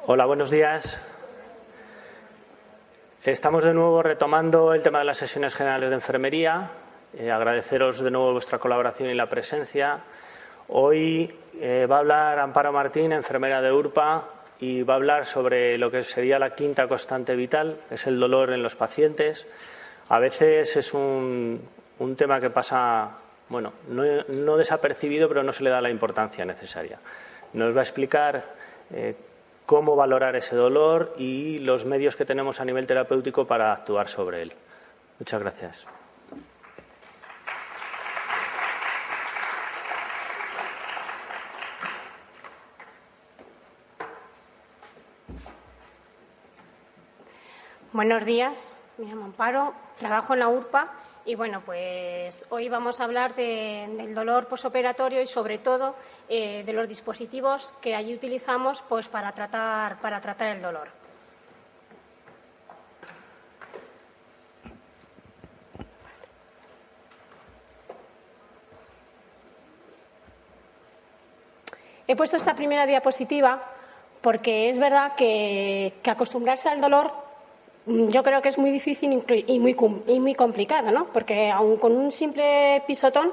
Hola, buenos días. Estamos de nuevo retomando el tema de las sesiones generales de enfermería. Agradeceros de nuevo vuestra colaboración y la presencia. Hoy va a hablar Amparo Martín, enfermera de URPA, y va a hablar sobre lo que sería la quinta constante vital, es el dolor en los pacientes. A veces es un tema que pasa, bueno, no desapercibido, pero no se le da la importancia necesaria. Nos va a explicar cómo valorar ese dolor y los medios que tenemos a nivel terapéutico para actuar sobre él. Muchas gracias. Buenos días, me llamo Amparo, trabajo en la URPA y bueno, pues hoy vamos a hablar del dolor posoperatorio y sobre todo de los dispositivos que allí utilizamos pues para tratar el dolor. He puesto esta primera diapositiva porque es verdad que acostumbrarse al dolor yo creo que es muy difícil y muy complicado, ¿no? Porque aun con un simple pisotón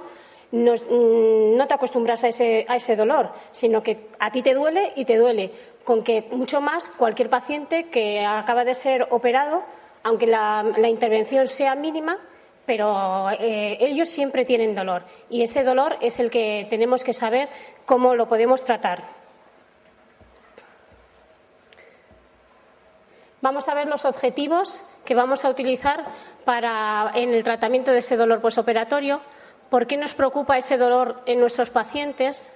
no te acostumbras a ese dolor, sino que a ti te duele y te duele. Con que mucho más cualquier paciente que acaba de ser operado, aunque la intervención sea mínima, pero ellos siempre tienen dolor. Y ese dolor es el que tenemos que saber cómo lo podemos tratar. Vamos a ver los objetivos que vamos a utilizar en el tratamiento de ese dolor posoperatorio, por qué nos preocupa ese dolor en nuestros pacientes,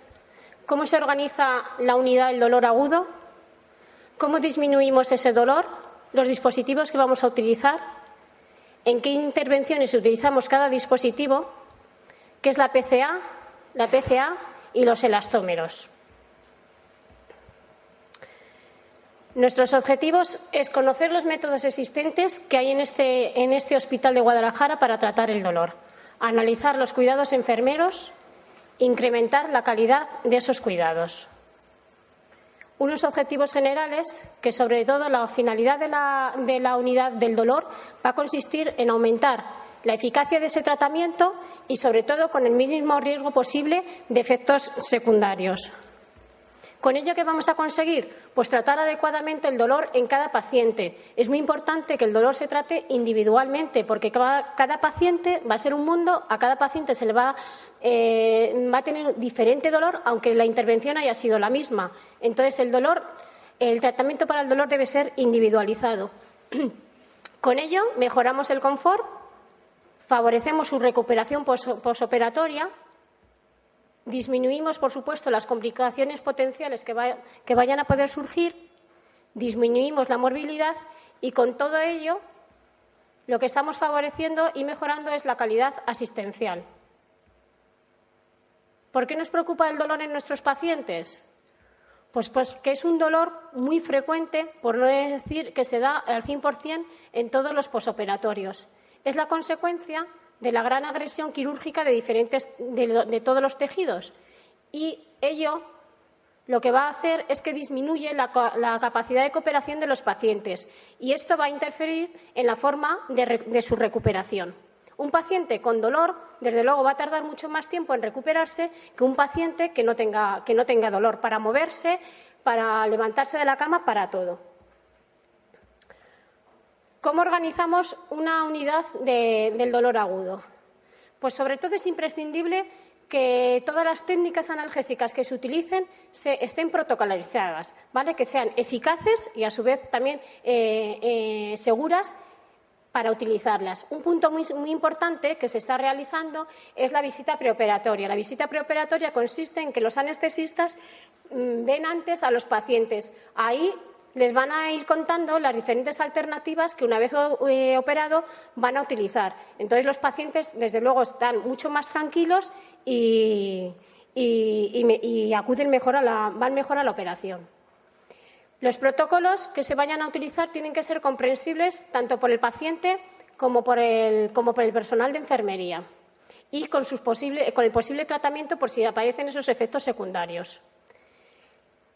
cómo se organiza la unidad del dolor agudo, cómo disminuimos ese dolor, los dispositivos que vamos a utilizar, en qué intervenciones utilizamos cada dispositivo, qué es la PCA y los elastómeros. Nuestros objetivos es conocer los métodos existentes que hay en este hospital de Guadalajara para tratar el dolor, analizar los cuidados enfermeros, incrementar la calidad de esos cuidados. Unos objetivos generales que, sobre todo, la finalidad de la unidad del dolor va a consistir en aumentar la eficacia de ese tratamiento y, sobre todo, con el mínimo riesgo posible de efectos secundarios. ¿Con ello qué vamos a conseguir? Pues tratar adecuadamente el dolor en cada paciente. Es muy importante que el dolor se trate individualmente, porque cada paciente va a ser un mundo, a cada paciente se le va a tener diferente dolor, aunque la intervención haya sido la misma. Entonces, el tratamiento para el dolor debe ser individualizado. Con ello, mejoramos el confort, favorecemos su recuperación posoperatoria, disminuimos, por supuesto, las complicaciones potenciales que vayan a poder surgir, disminuimos la morbilidad y, con todo ello, lo que estamos favoreciendo y mejorando es la calidad asistencial. ¿Por qué nos preocupa el dolor en nuestros pacientes? Pues que es un dolor muy frecuente, por no decir que se da al 100% en todos los posoperatorios. Es la consecuencia de la gran agresión quirúrgica de todos los tejidos, y ello lo que va a hacer es que disminuye la capacidad de cooperación de los pacientes, y esto va a interferir en la forma de su recuperación. Un paciente con dolor, desde luego, va a tardar mucho más tiempo en recuperarse que un paciente que no tenga dolor para moverse, para levantarse de la cama, para todo. ¿Cómo organizamos una unidad del dolor agudo? Pues sobre todo es imprescindible que todas las técnicas analgésicas que se utilicen estén protocolizadas, ¿vale? Que sean eficaces y a su vez también seguras para utilizarlas. Un punto muy importante que se está realizando es la visita preoperatoria. La visita preoperatoria consiste en que los anestesistas ven antes a los pacientes. Ahí les van a ir contando las diferentes alternativas que, una vez operado, van a utilizar. Entonces, los pacientes, desde luego, están mucho más tranquilos y van mejor a la operación. Los protocolos que se vayan a utilizar tienen que ser comprensibles tanto por el paciente como por el personal de enfermería, y con el posible tratamiento por si aparecen esos efectos secundarios.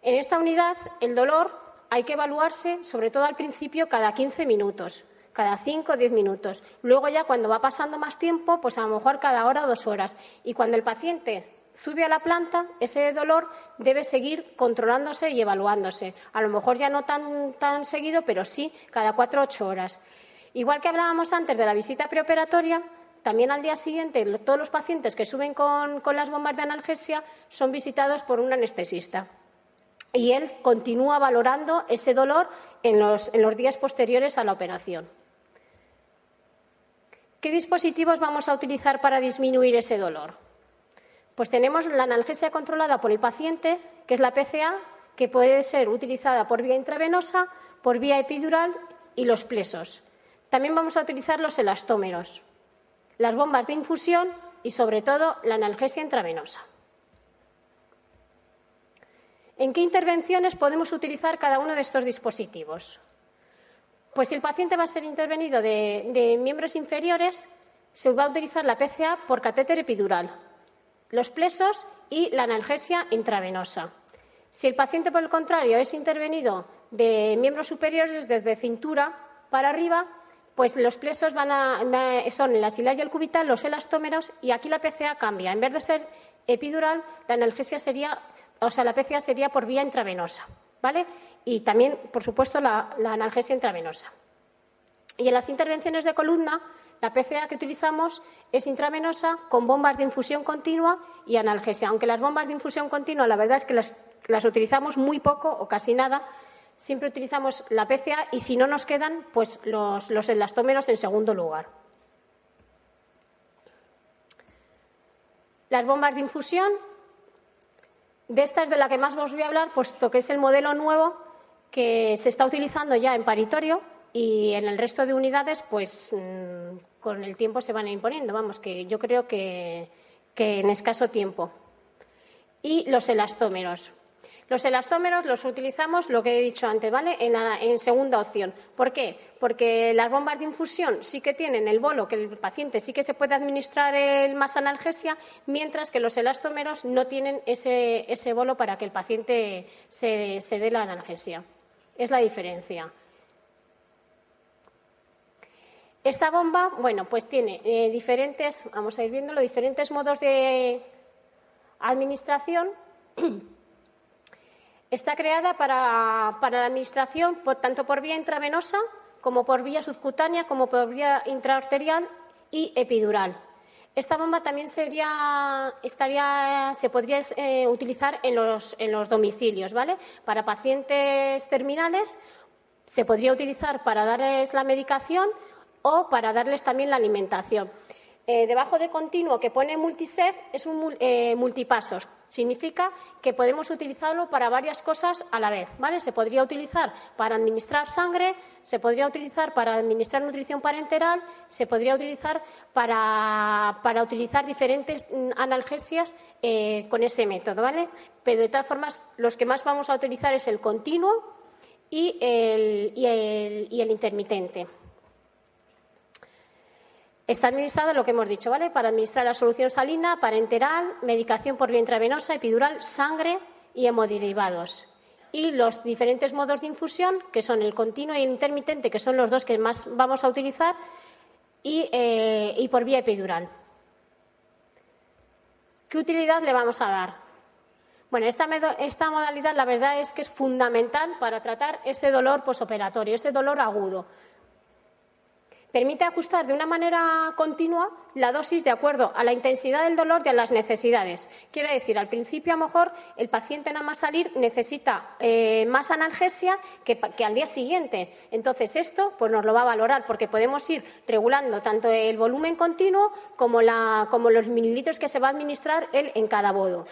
En esta unidad, el dolor hay que evaluarse, sobre todo al principio, cada 15 minutos, cada 5 o 10 minutos. Luego ya cuando va pasando más tiempo, pues a lo mejor cada hora o 2 horas. Y cuando el paciente sube a la planta, ese dolor debe seguir controlándose y evaluándose. A lo mejor ya no tan seguido, pero sí cada 4 o 8 horas. Igual que hablábamos antes de la visita preoperatoria, también al día siguiente todos los pacientes que suben con las bombas de analgesia son visitados por un anestesista. Y él continúa valorando ese dolor en los días posteriores a la operación. ¿Qué dispositivos vamos a utilizar para disminuir ese dolor? Pues tenemos la analgesia controlada por el paciente, que es la PCA, que puede ser utilizada por vía intravenosa, por vía epidural y los plesos. También vamos a utilizar los elastómeros, las bombas de infusión y, sobre todo, la analgesia intravenosa. ¿En qué intervenciones podemos utilizar cada uno de estos dispositivos? Pues si el paciente va a ser intervenido de miembros inferiores, se va a utilizar la PCA por catéter epidural, los plesos y la analgesia intravenosa. Si el paciente, por el contrario, es intervenido de miembros superiores, desde cintura para arriba, pues los plesos son el axilar y el cubital, los elastómeros, y aquí la PCA cambia. En vez de ser epidural, la PCA sería por vía intravenosa, ¿vale? Y también, por supuesto, la analgesia intravenosa. Y en las intervenciones de columna, la PCA que utilizamos es intravenosa con bombas de infusión continua y analgesia. Aunque las bombas de infusión continua, la verdad es que las utilizamos muy poco o casi nada. Siempre utilizamos la PCA y, si no nos quedan, pues los elastómeros en segundo lugar. Las bombas de infusión, de esta es de la que más os voy a hablar, puesto que es el modelo nuevo que se está utilizando ya en paritorio, y en el resto de unidades, pues con el tiempo se van imponiendo. Vamos, que yo creo que en escaso tiempo. Y los elastómeros. Los elastómeros los utilizamos, lo que he dicho antes, ¿vale? En segunda opción. ¿Por qué? Porque las bombas de infusión sí que tienen el bolo, que el paciente sí que se puede administrar más analgesia, mientras que los elastómeros no tienen ese bolo para que el paciente se dé la analgesia. Es la diferencia. Esta bomba, bueno, pues tiene vamos a ir viéndolo, diferentes modos de administración. Está creada para la administración tanto por vía intravenosa como por vía subcutánea, como por vía intraarterial y epidural. Esta bomba también se podría utilizar en los domicilios, ¿vale? Para pacientes terminales se podría utilizar para darles la medicación o para darles también la alimentación. Debajo de continuo que pone multised es un multipasos. Significa que podemos utilizarlo para varias cosas a la vez, ¿vale? Se podría utilizar para administrar sangre, se podría utilizar para administrar nutrición parenteral, se podría utilizar para utilizar diferentes analgesias con ese método, ¿vale? Pero de todas formas, los que más vamos a utilizar es el continuo y el intermitente. Está administrado lo que hemos dicho, ¿vale? Para administrar la solución salina, parenteral, medicación por vía intravenosa, epidural, sangre y hemoderivados. Y los diferentes modos de infusión, que son el continuo y el intermitente, que son los dos que más vamos a utilizar, y por vía epidural. ¿Qué utilidad le vamos a dar? Bueno, esta modalidad la verdad es que es fundamental para tratar ese dolor posoperatorio, ese dolor agudo. Permite ajustar de una manera continua la dosis de acuerdo a la intensidad del dolor y a las necesidades. Quiere decir, al principio a lo mejor el paciente nada más salir necesita más analgesia que al día siguiente. Entonces esto pues nos lo va a valorar, porque podemos ir regulando tanto el volumen continuo como los mililitros que se va a administrar él en cada bolo.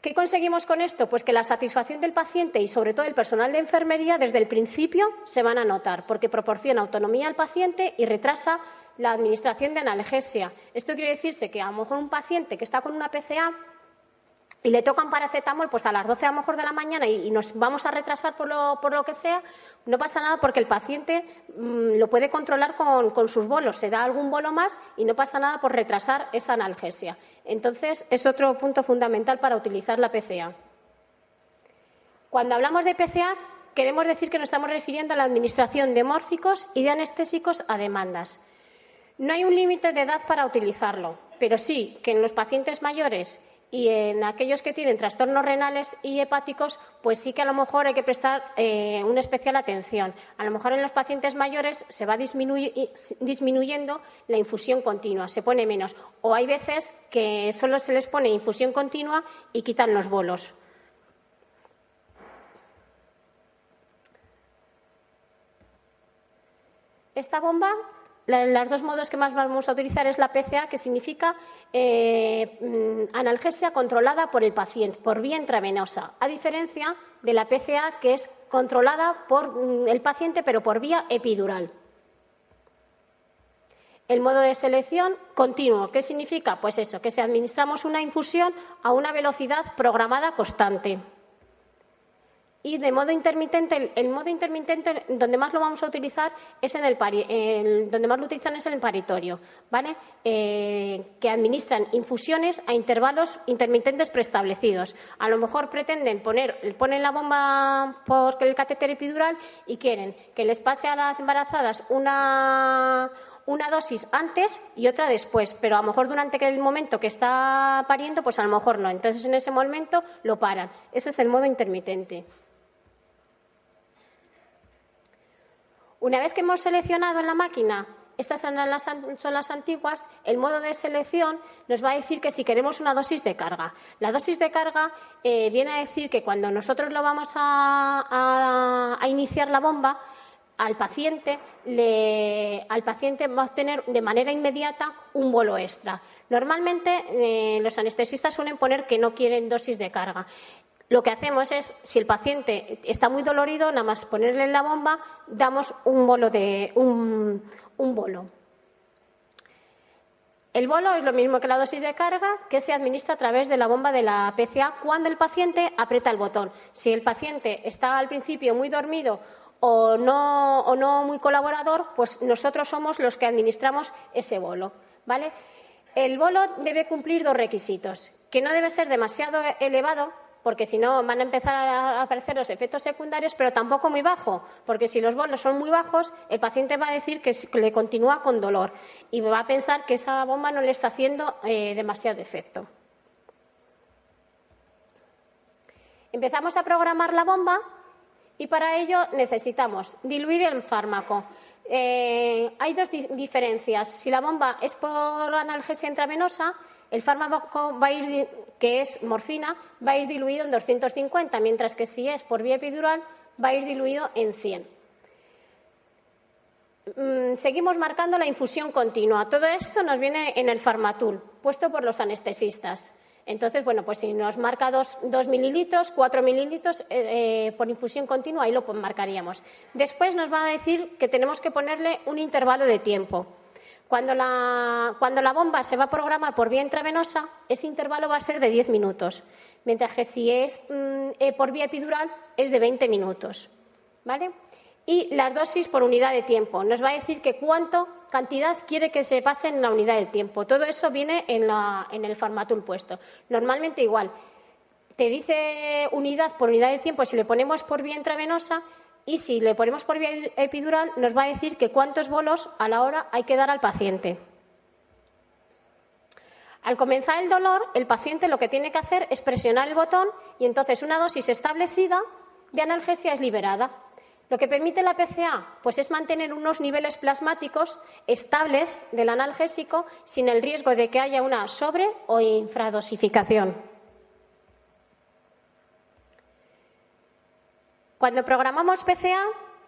¿Qué conseguimos con esto? Pues que la satisfacción del paciente y sobre todo el personal de enfermería desde el principio se van a notar, porque proporciona autonomía al paciente y retrasa la administración de analgesia. Esto quiere decirse que a lo mejor un paciente que está con una PCA y le tocan paracetamol pues a las 12 a lo mejor de la mañana y nos vamos a retrasar por lo que sea, no pasa nada porque el paciente lo puede controlar con sus bolos. Se da algún bolo más y no pasa nada por retrasar esa analgesia. Entonces, es otro punto fundamental para utilizar la PCA. Cuando hablamos de PCA, queremos decir que nos estamos refiriendo a la administración de mórficos y de anestésicos a demandas. No hay un límite de edad para utilizarlo, pero sí que en los pacientes mayores y en aquellos que tienen trastornos renales y hepáticos, pues sí que a lo mejor hay que prestar una especial atención. A lo mejor en los pacientes mayores se va disminuyendo la infusión continua, se pone menos. O hay veces que solo se les pone infusión continua y quitan los bolos. Esta bomba, los dos modos que más vamos a utilizar es la PCA, que significa analgesia controlada por el paciente, por vía intravenosa, a diferencia de la PCA, que es controlada por el paciente, pero por vía epidural. El modo de selección continuo, ¿qué significa? Pues eso, que si administramos una infusión a una velocidad programada constante. Y de modo intermitente, el modo intermitente donde más lo vamos a utilizar es donde más lo utilizan es en el paritorio, ¿vale? Que administran infusiones a intervalos intermitentes preestablecidos. A lo mejor pretenden ponen la bomba por el catéter epidural y quieren que les pase a las embarazadas una dosis antes y otra después, pero a lo mejor durante el momento que está pariendo, pues a lo mejor no. Entonces, en ese momento lo paran. Ese es el modo intermitente. Una vez que hemos seleccionado en la máquina, estas son las antiguas, el modo de selección nos va a decir que si queremos una dosis de carga. La dosis de carga viene a decir que cuando nosotros lo vamos a iniciar la bomba, al paciente va a obtener de manera inmediata un bolo extra. Normalmente los anestesistas suelen poner que no quieren dosis de carga. Lo que hacemos es, si el paciente está muy dolorido, nada más ponerle en la bomba, damos un bolo. El bolo es lo mismo que la dosis de carga, que se administra a través de la bomba de la PCA cuando el paciente aprieta el botón. Si el paciente está al principio muy dormido o no muy colaborador, pues nosotros somos los que administramos ese bolo, ¿vale? El bolo debe cumplir dos requisitos, que no debe ser demasiado elevado, porque si no van a empezar a aparecer los efectos secundarios, pero tampoco muy bajo, porque si los bolos son muy bajos, el paciente va a decir que le continúa con dolor y va a pensar que esa bomba no le está haciendo demasiado efecto. Empezamos a programar la bomba y para ello necesitamos diluir el fármaco. Hay dos diferencias. Si la bomba es por analgesia intravenosa, el fármaco va a ir, que es morfina, va a ir diluido en 250, mientras que si es por vía epidural va a ir diluido en 100. Seguimos marcando la infusión continua. Todo esto nos viene en el Farmatul, puesto por los anestesistas. Entonces, bueno, pues si nos marca 2 mililitros, 4 mililitros por infusión continua, ahí lo marcaríamos. Después nos va a decir que tenemos que ponerle un intervalo de tiempo. Cuando la bomba se va a programar por vía intravenosa, ese intervalo va a ser de 10 minutos, mientras que si es por vía epidural es de 20 minutos, ¿vale? Y las dosis por unidad de tiempo. Nos va a decir que cantidad quiere que se pase en la unidad de tiempo. Todo eso viene en el Farmatul puesto. Normalmente igual. Te dice unidad por unidad de tiempo si le ponemos por vía intravenosa. Y si le ponemos por vía epidural, nos va a decir que cuántos bolos a la hora hay que dar al paciente. Al comenzar el dolor, el paciente lo que tiene que hacer es presionar el botón y entonces una dosis establecida de analgesia es liberada. Lo que permite la PCA, pues es mantener unos niveles plasmáticos estables del analgésico sin el riesgo de que haya una sobre- o infradosificación. Cuando programamos PCA,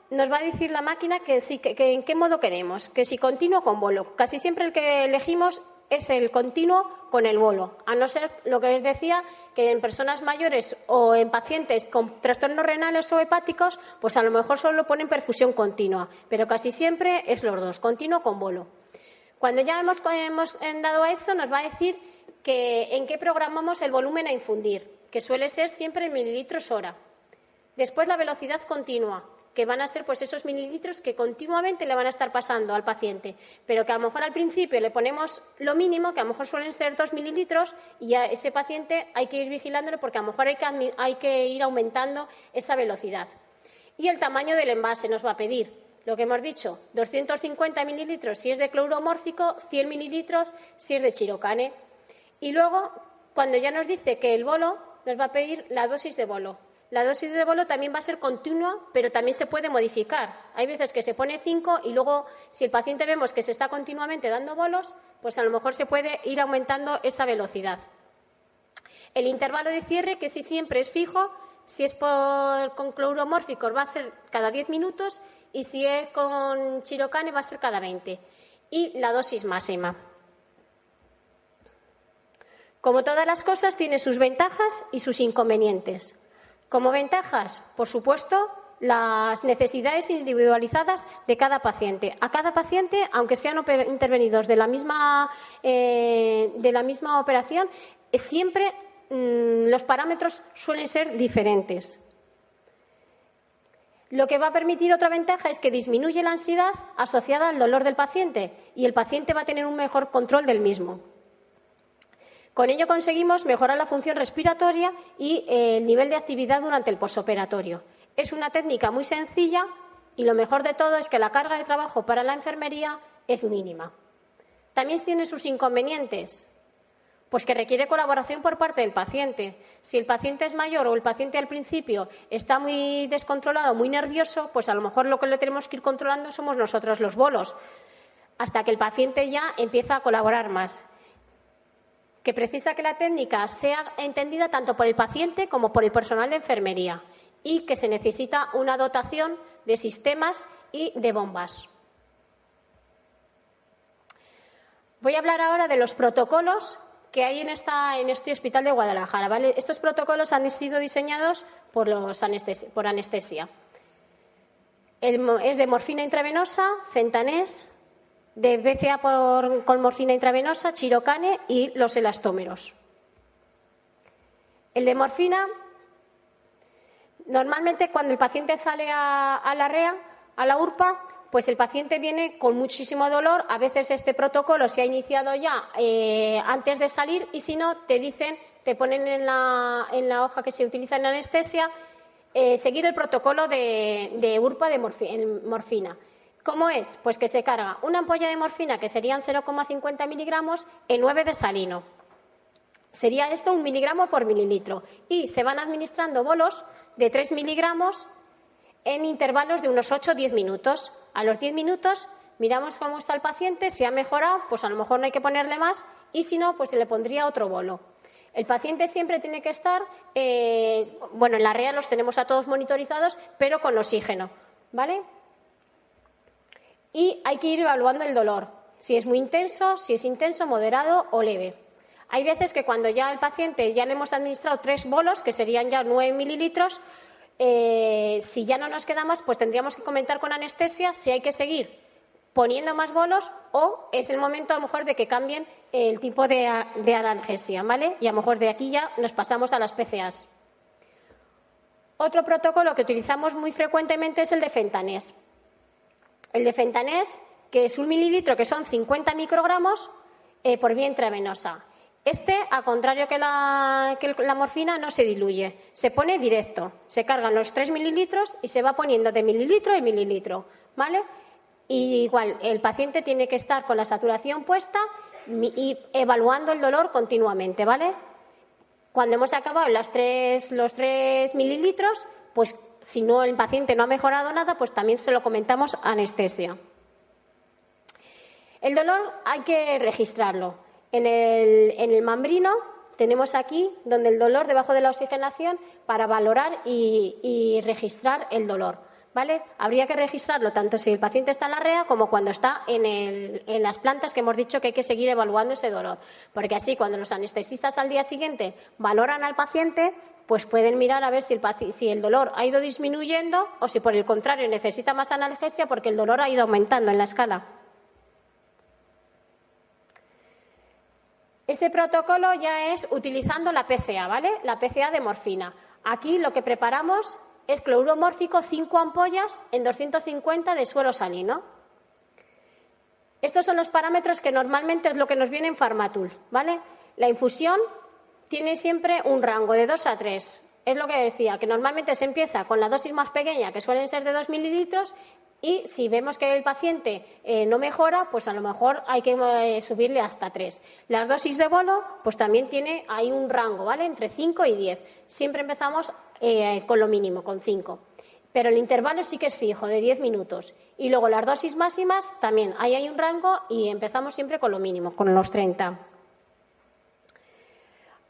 nos va a decir la máquina que en qué modo queremos, que si continuo con bolo. Casi siempre el que elegimos es el continuo con el bolo, a no ser lo que les decía, que en personas mayores o en pacientes con trastornos renales o hepáticos, pues a lo mejor solo ponen perfusión continua, pero casi siempre es los dos, continuo con bolo. Cuando ya hemos dado a esto, nos va a decir que en qué programamos el volumen a infundir, que suele ser siempre en mililitros hora. Después la velocidad continua, que van a ser pues esos mililitros que continuamente le van a estar pasando al paciente, pero que a lo mejor al principio le ponemos lo mínimo, que a lo mejor suelen ser 2 mililitros, y a ese paciente hay que ir vigilándolo porque a lo mejor hay que ir aumentando esa velocidad. Y el tamaño del envase nos va a pedir, lo que hemos dicho, 250 mililitros si es de cloruro mórfico, 100 mililitros si es de chirocane. Y luego, cuando ya nos dice que el bolo, nos va a pedir la dosis de bolo. La dosis de bolo también va a ser continua, pero también se puede modificar. Hay veces que se pone 5 y luego, si el paciente vemos que se está continuamente dando bolos, pues a lo mejor se puede ir aumentando esa velocidad. El intervalo de cierre, que si siempre es fijo, si es con cloruro mórfico va a ser cada 10 minutos y si es con chirocane va a ser cada 20. Y la dosis máxima. Como todas las cosas, tiene sus ventajas y sus inconvenientes. Como ventajas, por supuesto, las necesidades individualizadas de cada paciente. A cada paciente, aunque sean intervenidos de la misma operación, siempre los parámetros suelen ser diferentes. Lo que va a permitir otra ventaja es que disminuye la ansiedad asociada al dolor del paciente y el paciente va a tener un mejor control del mismo. Con ello conseguimos mejorar la función respiratoria y el nivel de actividad durante el posoperatorio. Es una técnica muy sencilla y lo mejor de todo es que la carga de trabajo para la enfermería es mínima. También tiene sus inconvenientes, pues que requiere colaboración por parte del paciente. Si el paciente es mayor o el paciente al principio está muy descontrolado, muy nervioso, pues a lo mejor lo que le tenemos que ir controlando somos nosotros los bolos, hasta que el paciente ya empieza a colaborar más. Que precisa que la técnica sea entendida tanto por el paciente como por el personal de enfermería y que se necesita una dotación de sistemas y de bombas. Voy a hablar ahora de los protocolos que hay en este hospital de Guadalajara, ¿vale? Estos protocolos han sido diseñados por anestesia. Es de morfina intravenosa, fentanés, de BCA con morfina intravenosa, chirocane y los elastómeros. El de morfina, normalmente cuando el paciente sale a la REA, a la URPA, pues el paciente viene con muchísimo dolor. A veces este protocolo se ha iniciado ya antes de salir y si no, te ponen en la hoja que se utiliza en anestesia, seguir el protocolo de URPA de morfina. ¿Cómo es? Pues que se carga una ampolla de morfina, que serían 0,50 miligramos, en 9 de salino. Sería esto 1 miligramo por mililitro. Y se van administrando bolos de 3 miligramos en intervalos de unos 8 o 10 minutos. A los 10 minutos miramos cómo está el paciente, si ha mejorado, pues a lo mejor no hay que ponerle más, y si no, pues se le pondría otro bolo. El paciente siempre tiene que estar, en la REA los tenemos a todos monitorizados, pero con oxígeno, ¿vale? Y hay que ir evaluando el dolor, si es muy intenso, si es intenso, moderado o leve. Hay veces que cuando ya el paciente ya le hemos administrado 3 bolos, que serían ya 9 mililitros, si ya no nos queda más, pues tendríamos que comentar con anestesia si hay que seguir poniendo más bolos o es el momento a lo mejor de que cambien el tipo de analgesia, ¿vale? Y a lo mejor de aquí ya nos pasamos a las PCAs. Otro protocolo que utilizamos muy frecuentemente es el de fentanés. El de fentanés, que es 1 mililitro, que son 50 microgramos por vía intravenosa. A contrario que la morfina, no se diluye, se pone directo. Se cargan los 3 mililitros y se va poniendo de mililitro en mililitro, ¿vale? Y igual, el paciente tiene que estar con la saturación puesta y evaluando el dolor continuamente, ¿vale? Cuando hemos acabado los 3 mililitros, pues si no el paciente no ha mejorado nada, pues también se lo comentamos a anestesia. El dolor hay que registrarlo. En el mambrino tenemos aquí donde el dolor debajo de la oxigenación para valorar y registrar el dolor, ¿vale? Habría que registrarlo tanto si el paciente está en la REA como cuando está en las plantas, que hemos dicho que hay que seguir evaluando ese dolor, porque así cuando los anestesistas al día siguiente valoran al paciente, pues pueden mirar a ver si el dolor ha ido disminuyendo o si por el contrario necesita más analgesia porque el dolor ha ido aumentando en la escala. Este protocolo ya es utilizando la PCA, ¿vale? La PCA de morfina. Aquí lo que preparamos es cloruro mórfico 5 ampollas en 250 de suelo salino. Estos son los parámetros que normalmente es lo que nos viene en Farmatul, ¿vale? La infusión tiene siempre un rango de 2 a 3. Es lo que decía, que normalmente se empieza con la dosis más pequeña, que suelen ser de 2 mililitros, y si vemos que el paciente no mejora, pues a lo mejor hay que subirle hasta 3. Las dosis de bolo, pues también hay un rango, ¿vale? Entre 5 y 10. Siempre empezamos con lo mínimo, con 5. Pero el intervalo sí que es fijo, de 10 minutos. Y luego las dosis máximas también, ahí hay un rango y empezamos siempre con lo mínimo, con los 30.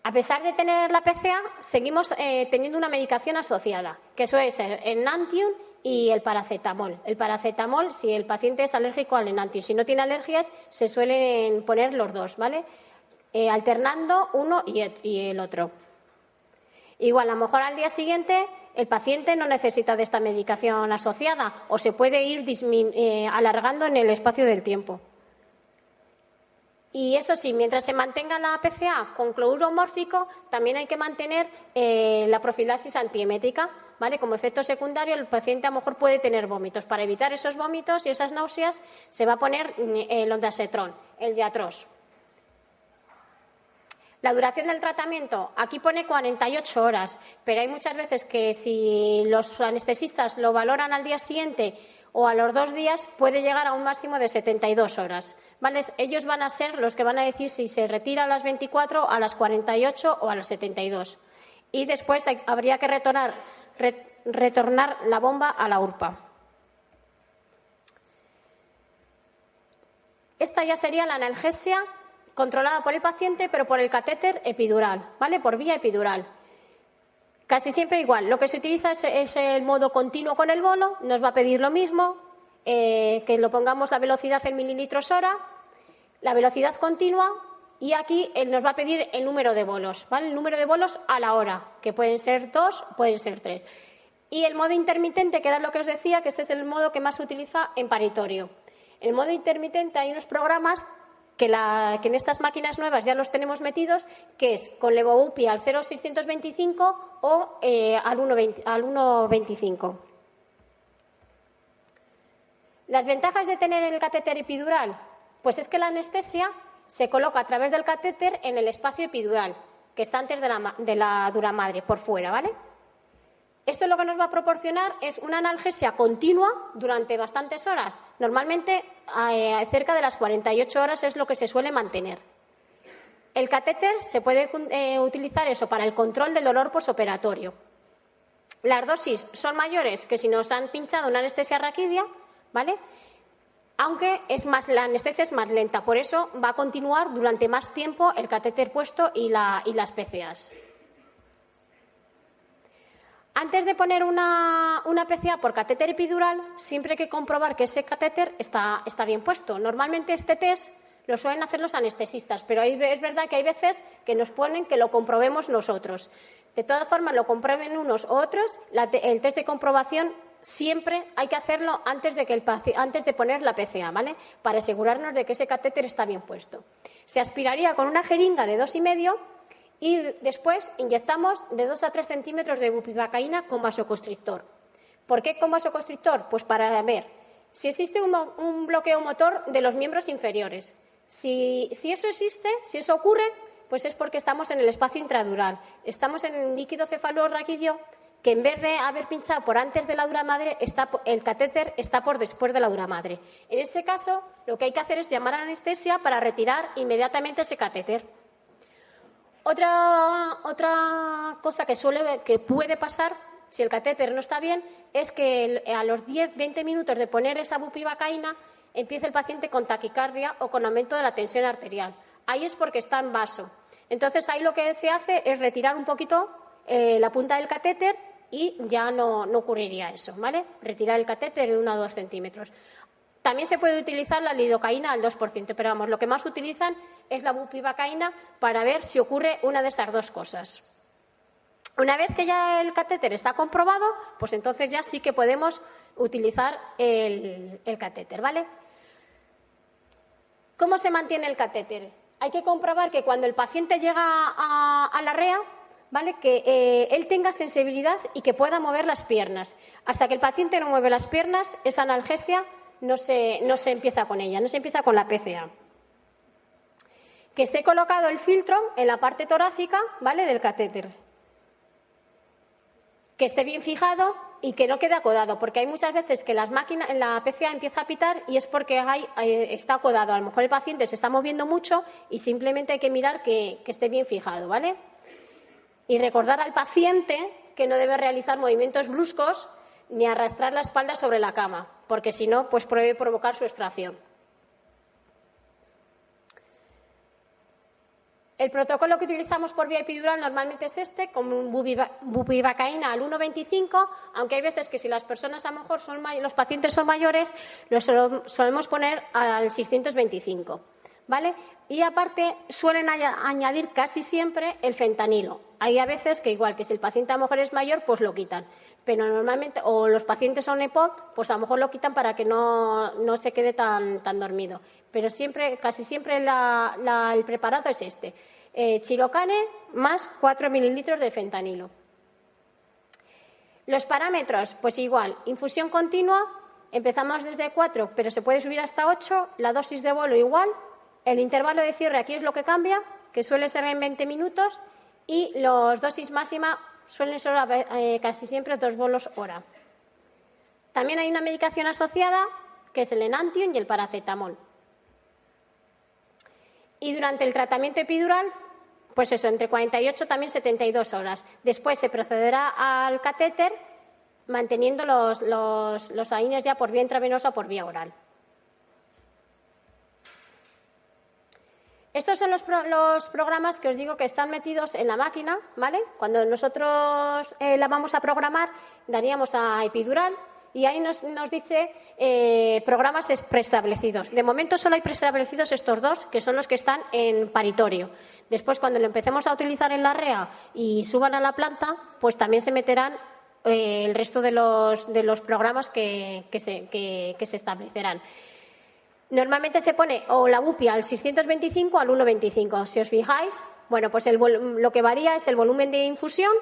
A pesar de tener la PCA, seguimos teniendo una medicación asociada, que suele ser el Enantium y el paracetamol. El paracetamol, si el paciente es alérgico al Enantium. Si no tiene alergias, se suelen poner los dos, ¿vale? Alternando uno y el otro. Igual, a lo mejor al día siguiente el paciente no necesita de esta medicación asociada o se puede ir alargando en el espacio del tiempo. Y eso sí, mientras se mantenga la PCA con cloruro mórfico, también hay que mantener la profilaxis antiemética, ¿vale? Como efecto secundario, el paciente a lo mejor puede tener vómitos. Para evitar esos vómitos y esas náuseas, se va a poner el ondansetrón, el Diatros. La duración del tratamiento, aquí pone 48 horas, pero hay muchas veces que si los anestesistas lo valoran al día siguiente o a los 2 días, puede llegar a un máximo de 72 horas. ¿Vale? Ellos van a ser los que van a decir si se retira a las 24, a las 48 o a las 72. Y después habría que retornar la bomba a la URPA. Esta ya sería la analgesia controlada por el paciente, pero por el catéter epidural, ¿vale? Por vía epidural. Casi siempre igual. Lo que se utiliza es el modo continuo con el bolo. Nos va a pedir lo mismo, que lo pongamos la velocidad en mililitros hora, la velocidad continua, y aquí nos va a pedir el número de bolos, ¿vale? El número de bolos a la hora, que pueden ser 2, pueden ser 3. Y el modo intermitente, que era lo que os decía, que este es el modo que más se utiliza en paritorio. El modo intermitente, hay unos programas que en estas máquinas nuevas ya los tenemos metidos, que es con Levobupi al 0,625 o al 1,25. Las ventajas de tener el catéter epidural, pues es que la anestesia se coloca a través del catéter en el espacio epidural, que está antes de la duramadre, por fuera, ¿vale? Esto lo que nos va a proporcionar es una analgesia continua durante bastantes horas. Normalmente cerca de las 48 horas es lo que se suele mantener. El catéter se puede utilizar eso para el control del dolor posoperatorio. Las dosis son mayores que si nos han pinchado una anestesia raquídea, ¿vale? Aunque la anestesia es más lenta, por eso va a continuar durante más tiempo el catéter puesto y las PCAs. Antes de poner una PCA por catéter epidural, siempre hay que comprobar que ese catéter está bien puesto. Normalmente este test lo suelen hacer los anestesistas, pero es verdad que hay veces que nos ponen que lo comprobemos nosotros. De todas formas, lo comprueben unos u otros, el test de comprobación siempre hay que hacerlo antes de poner la PCA, ¿vale? Para asegurarnos de que ese catéter está bien puesto. Se aspiraría con una jeringa de 2,5 y después inyectamos de 2 a 3 centímetros de bupivacaína con vasoconstrictor. ¿Por qué con vasoconstrictor? Pues para ver si existe un bloqueo motor de los miembros inferiores. Si eso existe, si eso ocurre, pues es porque estamos en el espacio intradural. Estamos en el líquido cefalorraquídeo, que en vez de haber pinchado por antes de la duramadre, el catéter está por después de la duramadre. En este caso, lo que hay que hacer es llamar a la anestesia para retirar inmediatamente ese catéter. Otra cosa que puede pasar si el catéter no está bien es que a los 10-20 minutos de poner esa bupivacaína empiece el paciente con taquicardia o con aumento de la tensión arterial. Ahí es porque está en vaso. Entonces ahí lo que se hace es retirar un poquito la punta del catéter y ya no ocurriría eso, ¿vale? Retirar el catéter de 1 a 2 centímetros. También se puede utilizar la lidocaína al 2%, pero vamos, lo que más utilizan es la bupivacaína para ver si ocurre una de esas dos cosas. Una vez que ya el catéter está comprobado, pues entonces ya sí que podemos utilizar el catéter, ¿vale? ¿Cómo se mantiene el catéter? Hay que comprobar que cuando el paciente llega a la REA, ¿vale? Que él tenga sensibilidad y que pueda mover las piernas. Hasta que el paciente no mueve las piernas, esa analgesia no se empieza con ella, no se empieza con la PCA. Que esté colocado el filtro en la parte torácica, ¿vale?, del catéter. Que esté bien fijado y que no quede acodado, porque hay muchas veces que la PCA empieza a pitar y es porque está acodado. A lo mejor el paciente se está moviendo mucho y simplemente hay que mirar que esté bien fijado, ¿vale? Y recordar al paciente que no debe realizar movimientos bruscos ni arrastrar la espalda sobre la cama, porque si no, pues puede provocar su extracción. El protocolo que utilizamos por vía epidural normalmente es con bupivacaína al 1,25, aunque hay veces que si las personas a lo mejor los pacientes son mayores, los solemos poner al 625, ¿vale? Y aparte suelen añadir casi siempre el fentanilo. Hay a veces que igual que si el paciente a lo mejor es mayor, pues lo quitan. Pero normalmente, o los pacientes son EPOC, pues a lo mejor lo quitan para que no se quede tan dormido. Pero casi siempre el preparado es este. Chirocane más 4 mililitros de fentanilo. Los parámetros, pues igual, infusión continua, empezamos desde 4, pero se puede subir hasta 8, la dosis de bolo igual, el intervalo de cierre aquí es lo que cambia, que suele ser en 20 minutos, y la dosis máxima suelen ser casi siempre 2 bolos hora. También hay una medicación asociada, que es el Enantium y el paracetamol. Y durante el tratamiento epidural, pues eso, entre 48 también 72 horas. Después se procederá al catéter manteniendo los AINES ya por vía intravenosa o por vía oral. Estos son los programas que os digo que están metidos en la máquina, ¿vale? Cuando nosotros la vamos a programar, daríamos a epidural y ahí nos dice programas preestablecidos. De momento solo hay preestablecidos estos dos, que son los que están en paritorio. Después, cuando lo empecemos a utilizar en la REA y suban a la planta, pues también se meterán el resto de los programas que se establecerán. Normalmente se pone o la bupi al 625 o al 1,25. Si os fijáis, bueno, pues lo que varía es el volumen de infusión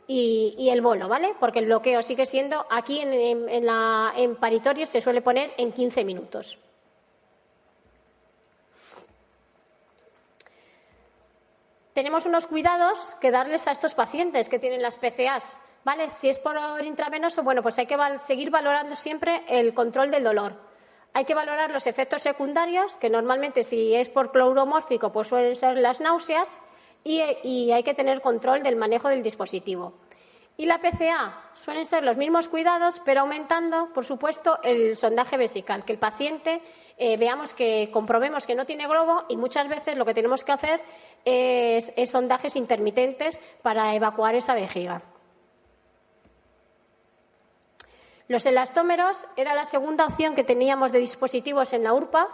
y el bolo, ¿vale? Porque el bloqueo sigue siendo, aquí en paritorio se suele poner en 15 minutos. Tenemos unos cuidados que darles a estos pacientes que tienen las PCAs, ¿vale? Si es por intravenoso, bueno, pues hay que seguir valorando siempre el control del dolor. Hay que valorar los efectos secundarios, que normalmente si es por cloromórfico pues suelen ser las náuseas, y hay que tener control del manejo del dispositivo. Y la PCA suelen ser los mismos cuidados, pero aumentando, por supuesto, el sondaje vesical, que el paciente comprobemos que no tiene globo y muchas veces lo que tenemos que hacer es sondajes intermitentes para evacuar esa vejiga. Los elastómeros era la segunda opción que teníamos de dispositivos en la URPA.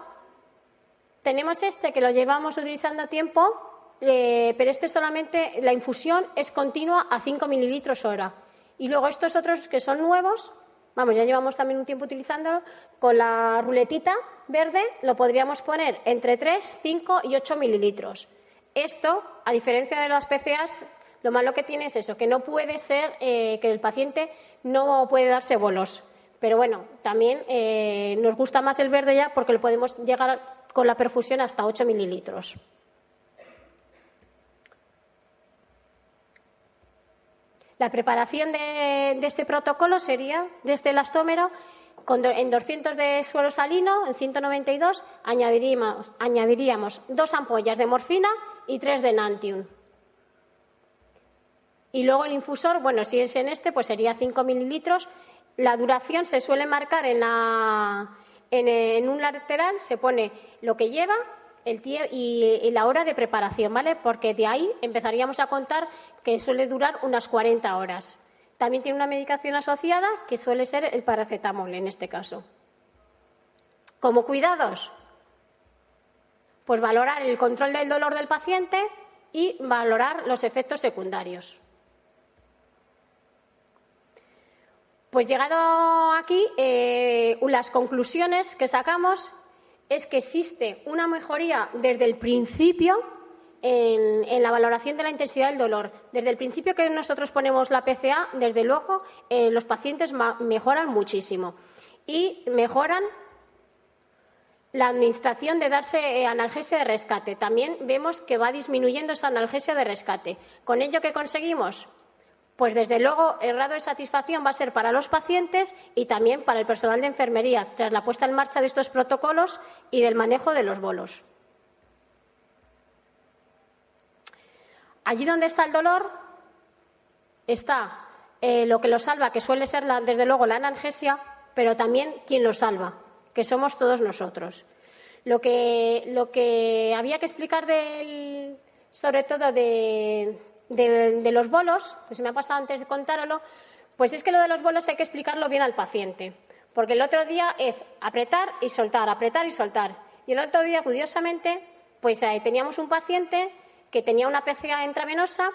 Tenemos que lo llevamos utilizando a tiempo, pero solamente la infusión es continua a 5 mililitros hora. Y luego estos otros que son nuevos, ya llevamos también un tiempo utilizándolo, con la ruletita verde lo podríamos poner entre 3, 5 y 8 mililitros. Esto, a diferencia de las PCAs, lo malo que tiene es eso, que no puede ser que el paciente no puede darse bolos. Pero bueno, también nos gusta más el verde ya porque lo podemos llegar con la perfusión hasta 8 mililitros. La preparación de este protocolo sería, de este elastómero, en 200 de suero salino, en 192, añadiríamos 2 ampollas de morfina y 3 de Enantium. Y luego el infusor, bueno, si es en pues sería 5 mililitros. La duración se suele marcar en un lateral, se pone lo que lleva y la hora de preparación, ¿vale? Porque de ahí empezaríamos a contar que suele durar unas 40 horas. También tiene una medicación asociada que suele ser el paracetamol en este caso. Como cuidados, pues valorar el control del dolor del paciente y valorar los efectos secundarios. Pues llegado aquí, las conclusiones que sacamos es que existe una mejoría desde el principio en la valoración de la intensidad del dolor. Desde el principio que nosotros ponemos la PCA, desde luego, los pacientes mejoran muchísimo y mejoran la administración de darse analgesia de rescate. También vemos que va disminuyendo esa analgesia de rescate. ¿Con ello qué conseguimos? Pues desde luego el grado de satisfacción va a ser para los pacientes y también para el personal de enfermería tras la puesta en marcha de estos protocolos y del manejo de los bolos. Allí donde está el dolor está lo que lo salva, que suele ser desde luego la analgesia, pero también quien lo salva, que somos todos nosotros. Lo que había que explicar sobre todo de los bolos, que se me ha pasado antes de contároslo, pues es que lo de los bolos hay que explicarlo bien al paciente, porque el otro día es apretar y soltar, apretar y soltar. Y el otro día, curiosamente, pues teníamos un paciente que tenía una PCA intravenosa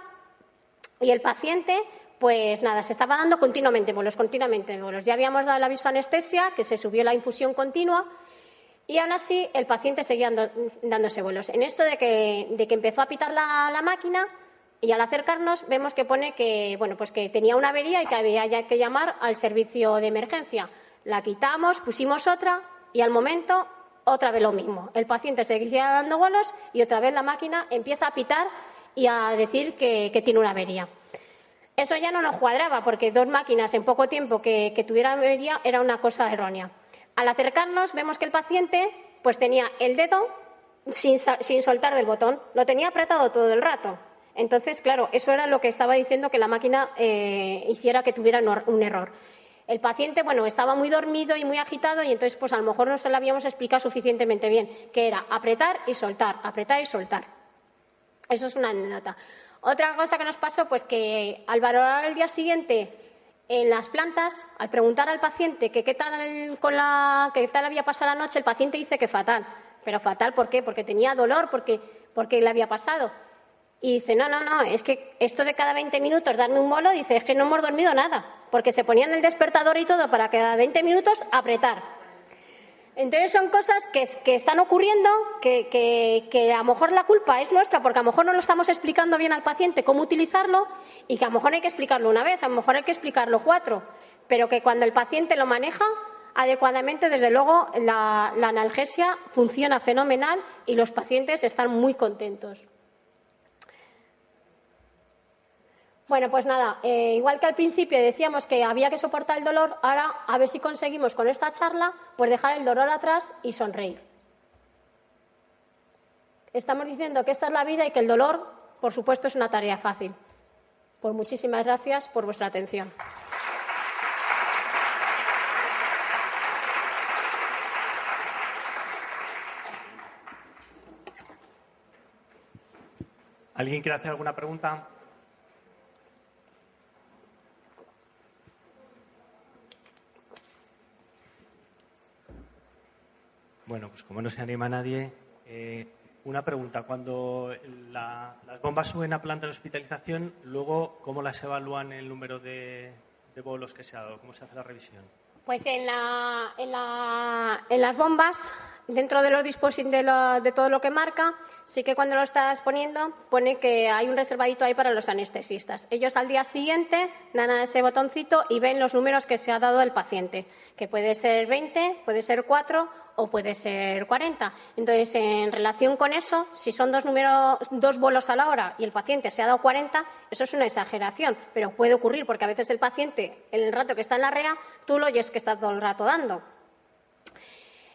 y el paciente, pues nada, se estaba dando continuamente bolos. Ya habíamos dado el aviso de anestesia, que se subió la infusión continua y aún así el paciente seguía dándose bolos. En esto de que empezó a pitar la máquina y al acercarnos vemos que pone que, bueno, pues que tenía una avería y que había ya que llamar al servicio de emergencia. La quitamos, pusimos otra y al momento otra vez lo mismo. El paciente seguía dando bolos y otra vez la máquina empieza a pitar y a decir que tiene una avería. Eso ya no nos cuadraba porque 2 máquinas en poco tiempo que tuvieran avería era una cosa errónea. Al acercarnos vemos que el paciente pues tenía el dedo sin soltar del botón, lo tenía apretado todo el rato. Entonces, claro, eso era lo que estaba diciendo que la máquina hiciera que tuviera un error. El paciente, bueno, estaba muy dormido y muy agitado y entonces pues a lo mejor no se lo habíamos explicado suficientemente bien, que era apretar y soltar, apretar y soltar. Eso es una anécdota. Otra cosa que nos pasó, pues que al valorar el día siguiente en las plantas, al preguntar al paciente que qué tal había pasado la noche, el paciente dice que fatal. Pero fatal, ¿por qué? Porque tenía dolor, porque le había pasado. Y dice, no, es que esto de cada 20 minutos darme un bolo, dice, es que no hemos dormido nada, porque se ponían el despertador y todo para cada 20 minutos apretar. Entonces son cosas que están ocurriendo, que a lo mejor la culpa es nuestra, porque a lo mejor no lo estamos explicando bien al paciente cómo utilizarlo y que a lo mejor hay que explicarlo una vez, a lo mejor hay que explicarlo 4, pero que cuando el paciente lo maneja adecuadamente, desde luego la analgesia funciona fenomenal y los pacientes están muy contentos. Bueno, pues nada, igual que al principio decíamos que había que soportar el dolor, ahora a ver si conseguimos con esta charla pues dejar el dolor atrás y sonreír. Estamos diciendo que esta es la vida y que el dolor, por supuesto, es una tarea fácil. Pues muchísimas gracias por vuestra atención. ¿Alguien quiere hacer alguna pregunta? Bueno, pues como no se anima nadie, una pregunta. Cuando las bombas suben a planta de hospitalización, luego, ¿cómo las evalúan el número de bolos que se ha dado? ¿Cómo se hace la revisión? Pues en las bombas, dentro de los dispositivos de todo lo que marca, sí que cuando lo estás poniendo, pone que hay un reservadito ahí para los anestesistas. Ellos al día siguiente dan a ese botoncito y ven los números que se ha dado el paciente, que puede ser 20, puede ser 4 o puede ser 40. Entonces, en relación con eso, si son 2 bolos a la hora y el paciente se ha dado 40, eso es una exageración, pero puede ocurrir porque a veces el paciente, en el rato que está en la REA, tú lo oyes que está todo el rato dando.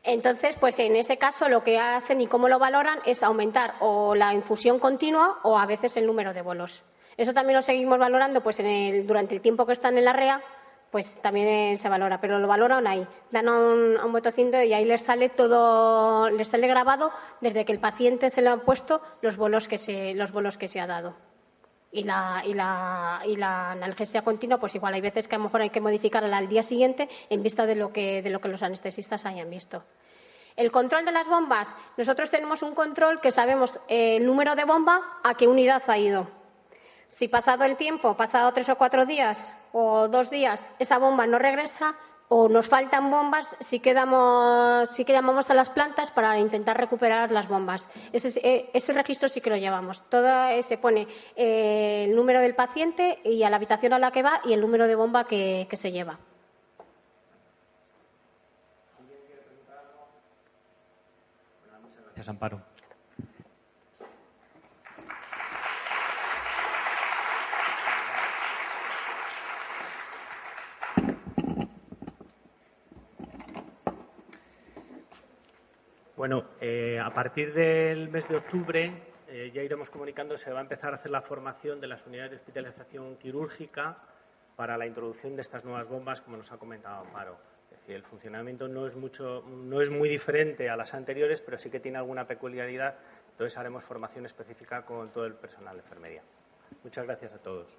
Entonces, pues en ese caso lo que hacen y cómo lo valoran es aumentar o la infusión continua o a veces el número de bolos. Eso también lo seguimos valorando pues durante el tiempo que están en la REA, pues también se valora, pero lo valoran ahí. Dan a un botoncito y ahí les sale todo, les sale grabado desde que el paciente se le han puesto los bolos que se ha dado. Y la analgesia continua, pues igual hay veces que a lo mejor hay que modificarla al día siguiente en vista de lo que los anestesistas hayan visto. El control de las bombas, nosotros tenemos un control que sabemos el número de bomba a qué unidad ha ido. Si pasado el tiempo, pasado 3 o 4 días o 2 días, esa bomba no regresa, o nos faltan bombas, sí que llamamos a las plantas para intentar recuperar las bombas. Ese registro sí que lo llevamos. Se pone el número del paciente y a la habitación a la que va y el número de bomba que se lleva. Gracias, Amparo. Bueno, a partir del mes de octubre ya iremos comunicando, se va a empezar a hacer la formación de las unidades de hospitalización quirúrgica para la introducción de estas nuevas bombas, como nos ha comentado Amparo. Es decir, el funcionamiento no es muy diferente a las anteriores, pero sí que tiene alguna peculiaridad. Entonces haremos formación específica con todo el personal de enfermería. Muchas gracias a todos.